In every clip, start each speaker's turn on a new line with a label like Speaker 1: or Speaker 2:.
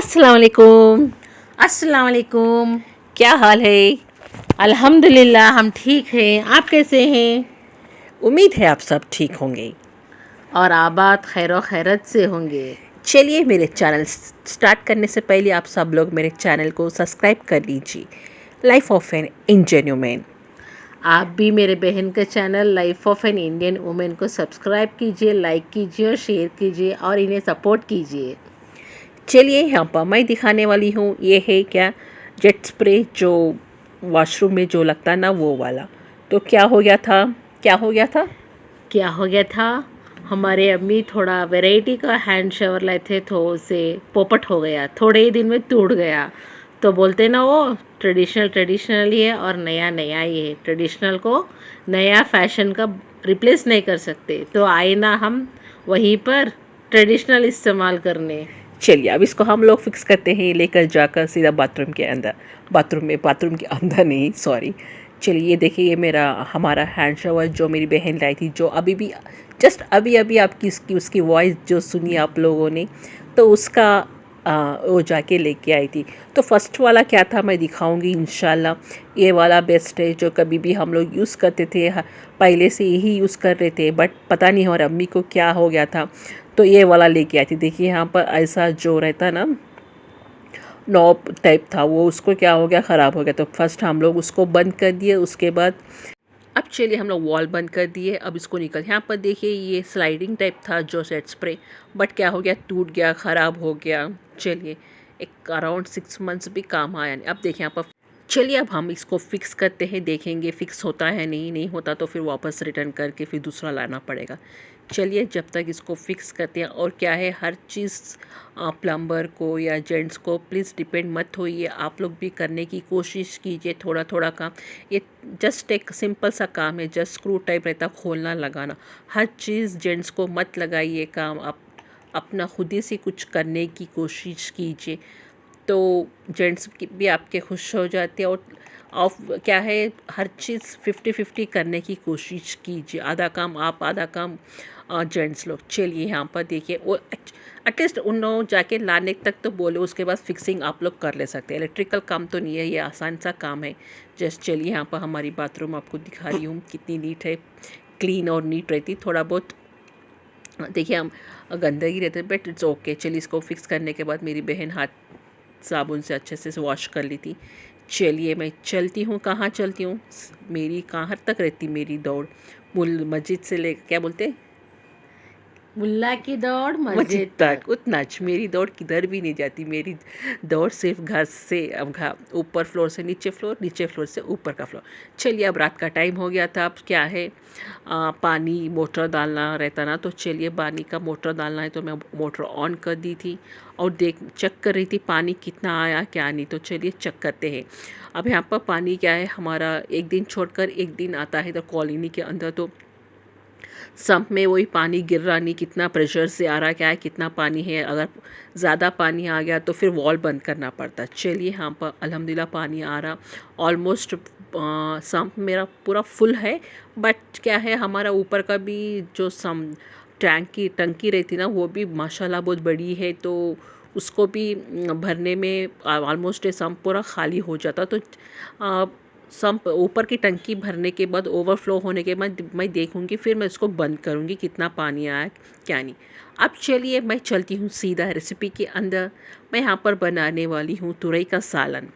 Speaker 1: अस्सलाम वालेकुम। अस्सलाम वालेकुम। क्या हाल है? अल्हम्दुलिल्लाह हम ठीक हैं। आप कैसे हैं? उम्मीद है आप सब ठीक होंगे और आबाद खैर व खैरत से होंगे। चलिए, मेरे चैनल स्टार्ट करने से पहले आप सब लोग मेरे चैनल को सब्सक्राइब कर लीजिए, life of an Indian women. आप भी मेरे बहन के channel life of an Indian women को सब्सक्राइब कीजिए, लाइक कीजिए और शेयर कीजिए और इन्हें सपोर्ट कीजिए। चलिए, यहाँ पर मैं दिखाने वाली हूँ, ये है क्या, जेट स्प्रे जो वॉशरूम में जो लगता है ना, वो वाला। तो क्या हो गया था, हमारे अम्मी थोड़ा वैरायटी का हैंड शावर लाए थे, तो उसे पोपट हो गया, थोड़े ही दिन में टूट गया। तो बोलते ना, वो ट्रेडिशनल ही है और नया नया ही है। ट्रेडिशनल को नया फैशन का रिप्लेस नहीं कर सकते, तो आए ना हम वहीं पर ट्रेडिशनल इस्तेमाल करने। चलिए, अब इसको हम लोग फिक्स करते हैं, लेकर जाकर सीधा बाथरूम के अंदर। बाथरूम के अंदर नहीं, सॉरी। चलिए, ये देखिए, ये हमारा हैंड शावर जो मेरी बहन लाई थी, जो अभी भी जस्ट अभी अभी आपकी उसकी वॉइस जो सुनी आप लोगों ने, तो उसका वो जाके लेके आई थी। तो फर्स्ट वाला क्या था मैं दिखाऊंगी इंशाल्लाह। ये वाला बेस्ट है, जो कभी भी हम लोग यूज़ करते थे, पहले से यही यूज़ कर रहे थे, बट पता नहीं हमारी अम्मी को क्या हो गया था, तो ये वाला लेके आई थी। देखिए, यहाँ पर ऐसा जो रहता ना, नॉब टाइप था, वो उसको क्या हो गया, ख़राब हो गया। तो फर्स्ट हम लोग उसको बंद कर दिए। उसके बाद अब चलिए, हम लोग वॉल बंद कर दिए। अब इसको निकल, यहाँ पर देखिए, ये स्लाइडिंग टाइप था जो सेट स्प्रे, बट क्या हो गया, टूट गया, ख़राब हो गया। चलिए, एक अराउंड 6 मंथ्स भी काम आया नहीं। अब देखिए यहाँ पर, चलिए अब हम इसको फिक्स करते हैं, देखेंगे फिक्स होता है, नहीं होता तो फिर वापस रिटर्न करके फिर दूसरा लाना पड़ेगा। चलिए, जब तक इसको फिक्स करते हैं। और क्या है, हर चीज़ प्लम्बर को या जेंट्स को प्लीज़ डिपेंड मत होइए, आप लोग भी करने की कोशिश कीजिए थोड़ा थोड़ा काम। ये जस्ट एक सिंपल सा काम है, जस्ट स्क्रू टाइप रहता, खोलना लगाना। हर चीज़ जेंट्स को मत लगाइए काम, आप अपना खुद ही से कुछ करने की कोशिश कीजिए, तो जेंट्स भी आपके खुश हो जाते हैं। और ऑफ क्या है, हर चीज़ 50-50 करने की कोशिश कीजिए, आधा काम आप, आधा काम जेंट्स लोग। चलिए, यहाँ पर देखिए, वो एटलीस्ट उन लोगों जाके लाने तक तो बोले, उसके बाद फिक्सिंग आप लोग कर ले सकते हैं। इलेक्ट्रिकल काम तो नहीं है, ये आसान सा काम है। जस्ट चलिए, यहाँ पर हमारी बाथरूम आपको दिखा रही हूँ, कितनी नीट है, क्लीन और नीट रहती। थोड़ा बहुत देखिए, हम गंदगी रहते, बट इट्स ओके। चलिए, इसको फिक्स करने के बाद मेरी बहन हाथ साबुन से अच्छे से वॉश कर ली थी। चलिए, मैं चलती हूँ, कहाँ चलती हूँ, मेरी कहाँ तक रहती मेरी दौड़, मस्जिद से ले, क्या बोलते, मुल्ला की दौड़ मस्जिद तक, उतना मेरी दौड़ किधर भी नहीं जाती। मेरी दौड़ सिर्फ घर से, अब ऊपर फ्लोर से नीचे फ्लोर, नीचे फ्लोर से ऊपर का फ्लोर। चलिए, अब रात का टाइम हो गया था। अब क्या है, पानी मोटर डालना रहता ना, तो चलिए, पानी का मोटर डालना है, तो मैं मोटर ऑन कर दी थी और चेक कर रही थी पानी कितना आया क्या नहीं। तो चलिए, चेक करते हैं। अब यहाँ पर पानी क्या है, हमारा एक दिन छोड़कर एक दिन आता है, तो कॉलोनी के अंदर तो सम्प में वही पानी गिर रहा नहीं, कितना प्रेशर से आ रहा, क्या है, कितना पानी है। अगर ज़्यादा पानी आ गया तो फिर वॉल बंद करना पड़ता। चलिए, यहाँ पर अल्हम्दुलिल्लाह पानी आ रहा, ऑलमोस्ट सम्प मेरा पूरा फुल है। बट क्या है, हमारा ऊपर का भी जो टंकी रहती ना, वो भी माशाल्लाह बहुत बड़ी है, तो उसको भी भरने में ऑलमोस्ट सम्प पूरा खाली हो जाता। तो सम्प ऊपर की टंकी भरने के बाद, ओवरफ्लो होने के बाद मैं देखूंगी, फिर मैं इसको बंद करूंगी कितना पानी आया क्या नहीं। अब चलिए, मैं चलती हूँ सीधा रेसिपी के अंदर। मैं यहाँ पर बनाने वाली हूँ तुरई का सालन।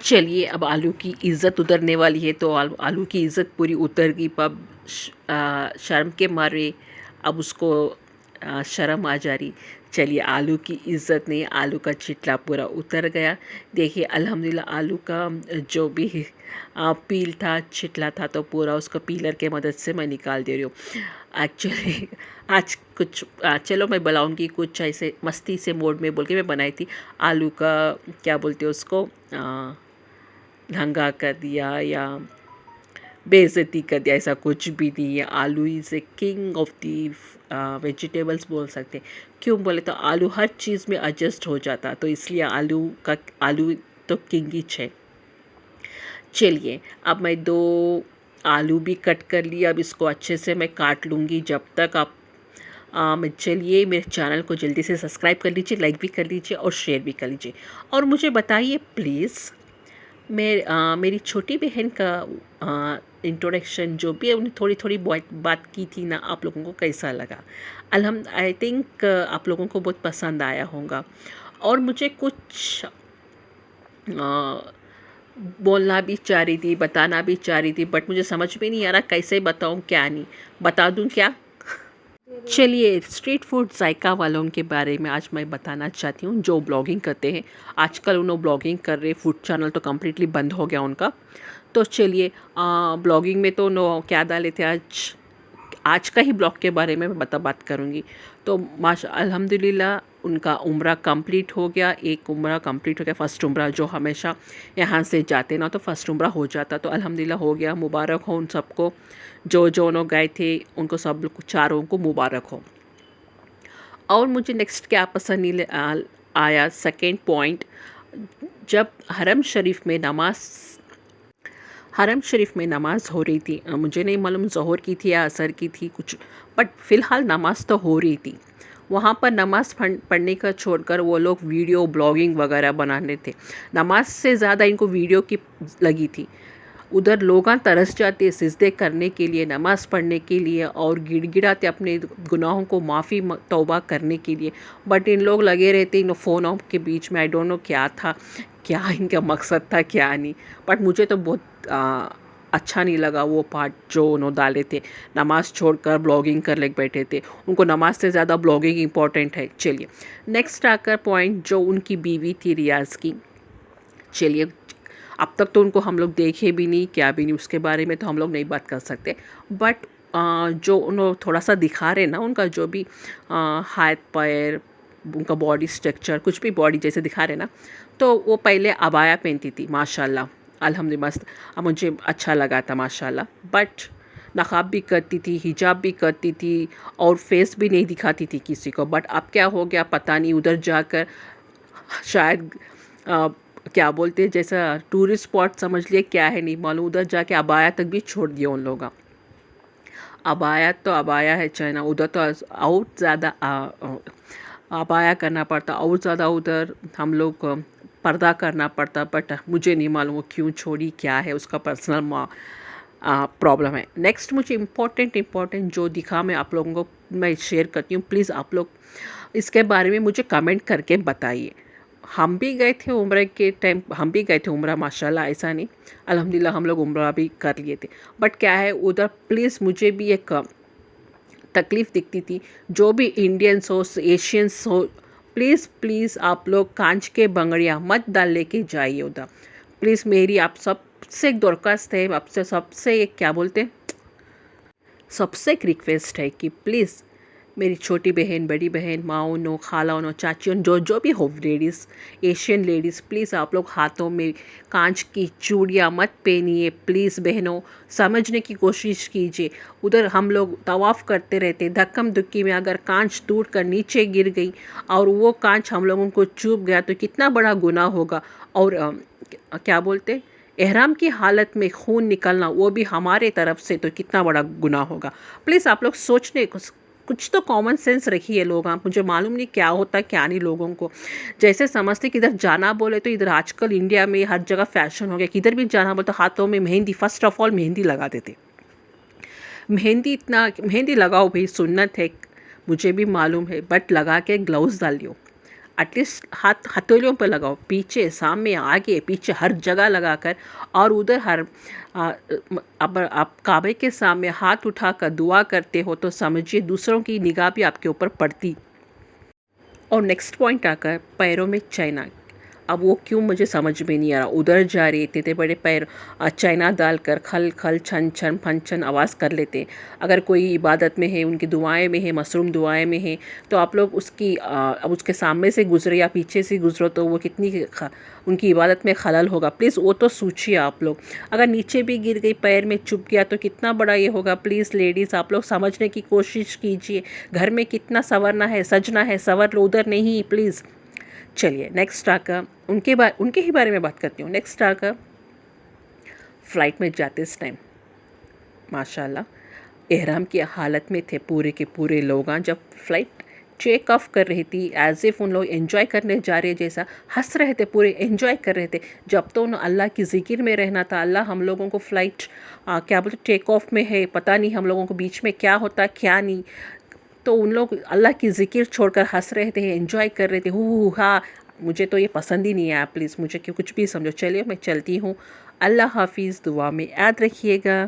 Speaker 1: चलिए, अब आलू की इज़्ज़त उतरने वाली है, तो आलू की इज़्ज़त पूरी उतर गई। अब शर्म के मारे अब उसको शर्म आ जा रही। चलिए, आलू की इज़्ज़त नहीं, आलू का चिटला पूरा उतर गया। देखिए, अल्हम्दुलिल्लाह आलू का जो भी पील था, छिटला था, तो पूरा उसको पीलर के मदद से मैं निकाल दे रही हूँ। एक्चुअली आज कुछ चलो, मैं बनाऊँगी कुछ ऐसे मस्ती से मोड में बोल के मैं बनाई थी। आलू का क्या बोलते हैं उसको, ढंगा कर दिया या बेइज्जती कर दिया, ऐसा कुछ भी नहीं है। आलू is a king of the vegetables बोल सकते हैं। क्यों बोले तो आलू हर चीज़ में एडजस्ट हो जाता, तो इसलिए आलू तो किंग ही है। चलिए, अब मैं 2 आलू भी कट कर लिया। अब इसको अच्छे से मैं काट लूँगी, जब तक आप चलिए मेरे चैनल को जल्दी से सब्सक्राइब कर लीजिए, लाइक भी कर लीजिए और शेयर भी कर लीजिए। और मुझे बताइए प्लीज़, मेरी छोटी बहन का इंट्रोडक्शन जो भी उन्हें थोड़ी थोड़ी बात की थी ना, आप लोगों को कैसा लगा? आई थिंक आप लोगों को बहुत पसंद आया होगा। और मुझे कुछ बोलना भी चाह रही थी, बताना भी चाह रही थी, बट मुझे समझ में नहीं आ रहा कैसे बताऊँ, क्या नहीं बता दूँ क्या। चलिए स्ट्रीट फूड जायका वालों के बारे में आज मैं बताना चाहती हूँ, जो ब्लॉगिंग करते हैं। आजकल उन्होंने ब्लॉगिंग कर रहे, फूड चैनल तो कम्प्लीटली बंद हो गया उनका। तो चलिए ब्लॉगिंग में तो नो क्या डाले थे, आज का ही ब्लॉग के बारे में मैं बात करूँगी। तो माशा अल्हम्दुलिल्लाह उनका उम्रा कंप्लीट हो गया, एक उम्रा कंप्लीट हो गया, फ़र्स्ट उम्रा जो हमेशा यहाँ से जाते ना तो फ़र्स्ट उम्रा हो जाता, तो अल्हम्दुलिल्लाह हो गया। मुबारक हो उन सबको, जो जो लोग गए थे उनको सब चारों को मुबारक हो। और मुझे नेक्स्ट क्या पसंद नहीं आया, सेकेंड पॉइंट, जब हरम शरीफ में नमाज़ हो रही थी, मुझे नहीं मालूम ज़ोहर की थी या असर की थी कुछ, बट फ़िलहाल नमाज़ तो हो रही थी। वहाँ पर नमाज़ पढ़ने का छोड़कर वो लोग वीडियो ब्लॉगिंग वगैरह बनाने थे। नमाज से ज़्यादा इनको वीडियो की लगी थी। उधर लोग तरस जाते सिजदे करने के लिए, नमाज़ पढ़ने के लिए और गिड़गिड़ाते अपने गुनाहों को माफ़ी तौबा करने के लिए, बट इन लोग लगे रहते इन फ़ोनों के बीच में। आई डोंट नो क्या था, क्या इनका मकसद था क्या नहीं, बट मुझे तो बहुत अच्छा नहीं लगा वो पार्ट जो उन्होंने डाले थे। नमाज़ छोड़कर ब्लॉगिंग कर ले बैठे थे, उनको नमाज से ज़्यादा ब्लॉगिंग इम्पॉर्टेंट है। चलिए नेक्स्ट आकर पॉइंट, जो उनकी बीवी थी रियाज़ की। चलिए अब तक तो उनको हम लोग देखे भी नहीं, क्या भी नहीं, उसके बारे में तो हम लोग नहीं बात कर सकते, बट जो उन्होंने थोड़ा सा दिखा रहे ना, उनका जो भी हाथ पैर, उनका बॉडी स्ट्रक्चर, कुछ भी बॉडी जैसे दिखा रहे ना, तो वो पहले अबाया पहनती थी माशाल्लाह, अल्हम्दुलिल्लाह मस्त, मुझे अच्छा लगा था माशाल्लाह। बट नक़ाब भी करती थी, हिजाब भी करती थी और फेस भी नहीं दिखाती थी किसी को। बट अब क्या हो गया पता नहीं, उधर जाकर शायद क्या बोलते हैं, जैसा टूरिस्ट स्पॉट समझ लिए, क्या है नहीं मालूम, उधर जाके अबाया तक भी छोड़ दिया उन लोगों। अबाया तो अबाया है चाइना, उधर तो और ज़्यादा अबाया करना पड़ता, और ज़्यादा उधर हम लोग पर्दा करना पड़ता। बट मुझे नहीं मालूम वो क्यों छोड़ी, क्या है उसका पर्सनल प्रॉब्लम है। नेक्स्ट मुझे इम्पोर्टेंट जो दिखा मैं आप लोगों को मैं शेयर करती हूँ, प्लीज़ आप लोग इसके बारे में मुझे कमेंट करके बताइए। हम भी गए थे उम्र के टाइम, हम भी गए थे उम्र माशाल्लाह, ऐसा नहीं, अल्हम्दुलिल्लाह हम लोग उम्र भी कर लिए थे। बट क्या है उधर, प्लीज़ मुझे भी एक तकलीफ़ दिखती थी, जो भी इंडियंस हो एशियंस हो, प्लीज़ आप लोग कांच के बंगड़ियाँ मत डाल लेके जाइए उधर। प्लीज़ मेरी आप सबसे एक दरख्वास्त है, आपसे सबसे एक क्या बोलते हैं, सबसे एक रिक्वेस्ट है कि प्लीज़ मेरी छोटी बहन, बड़ी बहन, माओ नो, खाला नो, चाची जो भी हो लेडीज़, एशियन लेडीज़, प्लीज़ आप लोग हाथों में कांच की चूड़ियाँ मत पहनिए। प्लीज़ बहनों समझने की कोशिश कीजिए। उधर हम लोग तवाफ़ करते रहते, धक्कम धुक्की में अगर कांच टूट कर नीचे गिर गई और वो कांच हम लोगों को चुभ गया तो कितना बड़ा गुनाह होगा। और क्या बोलते, एहराम की हालत में खून निकलना, वो भी हमारे तरफ से, तो कितना बड़ा गुनाह होगा। प्लीज़ आप लोग सोचने कुछ तो कॉमन सेंस रखिए लोग। आप, मुझे मालूम नहीं क्या होता क्या नहीं, लोगों को जैसे समझते कि इधर जाना बोले तो इधर आजकल इंडिया में हर जगह फैशन हो गया, किधर भी जाना बोले तो हाथों में mehndi, first of all mehndi लगा देते। मेहंदी लगाओ भाई, सुन्नत है, मुझे भी मालूम है, बट लगा के ग्लव्स डालियो, एटलीस्ट हथेलियों पर लगाओ, पीछे सामने आगे पीछे हर जगह लगाकर। और उधर अब आप काबे के सामने हाथ उठाकर दुआ करते हो तो समझिए दूसरों की निगाह भी आपके ऊपर पड़ती। और नेक्स्ट पॉइंट आकर पैरों में चाइना, अब वो क्यों मुझे समझ में नहीं आ रहा। उधर जा रहे इतने बड़े पैर चाइना डालकर खल खल छन छन फन छन आवाज़ कर लेते। अगर कोई इबादत में है, उनकी दुआएं में है, मसरूम दुआएं में है, तो आप लोग अब उसके सामने से गुजरे या पीछे से गुजरो तो वो कितनी उनकी इबादत में खलल होगा। प्लीज़ वो तो सोचिए आप लोग। अगर नीचे भी गिर गई, पैर में चुभ गया तो कितना बड़ा ये होगा। प्लीज़ लेडीज़ आप लोग समझने की कोशिश कीजिए, घर में कितना संवरना है, सजना है, संवर लो, उधर नहीं प्लीज़। चलिए नेक्स्ट आकर उनके ही बारे में बात करती हूँ। नेक्स्ट आकर फ़्लाइट में जाते इस टाइम माशाल्लाह एहराम की हालत में थे पूरे के पूरे लोग। जब फ़्लाइट टेक ऑफ कर रही थी, एज़ इफ़ उन लोग एंजॉय करने जा रहे जैसा हंस रहे थे, पूरे एंजॉय कर रहे थे। जब तो उन अल्लाह की ज़िक्र में रहना था, अल्लाह हम लोगों को फ़्लाइट क्या बोलते टेक ऑफ में है, पता नहीं हम लोगों को बीच में क्या होता क्या नहीं। तो उन लोग अल्लाह की ज़िक्र छोड़कर हंस रहे थे, एंजॉय कर रहे थे, हू हा। मुझे तो ये पसंद ही नहीं आया, प्लीज़ मुझे क्यों कुछ भी समझो। चलिए मैं चलती हूँ, अल्लाह हाफिज़, दुआ में याद रखिएगा।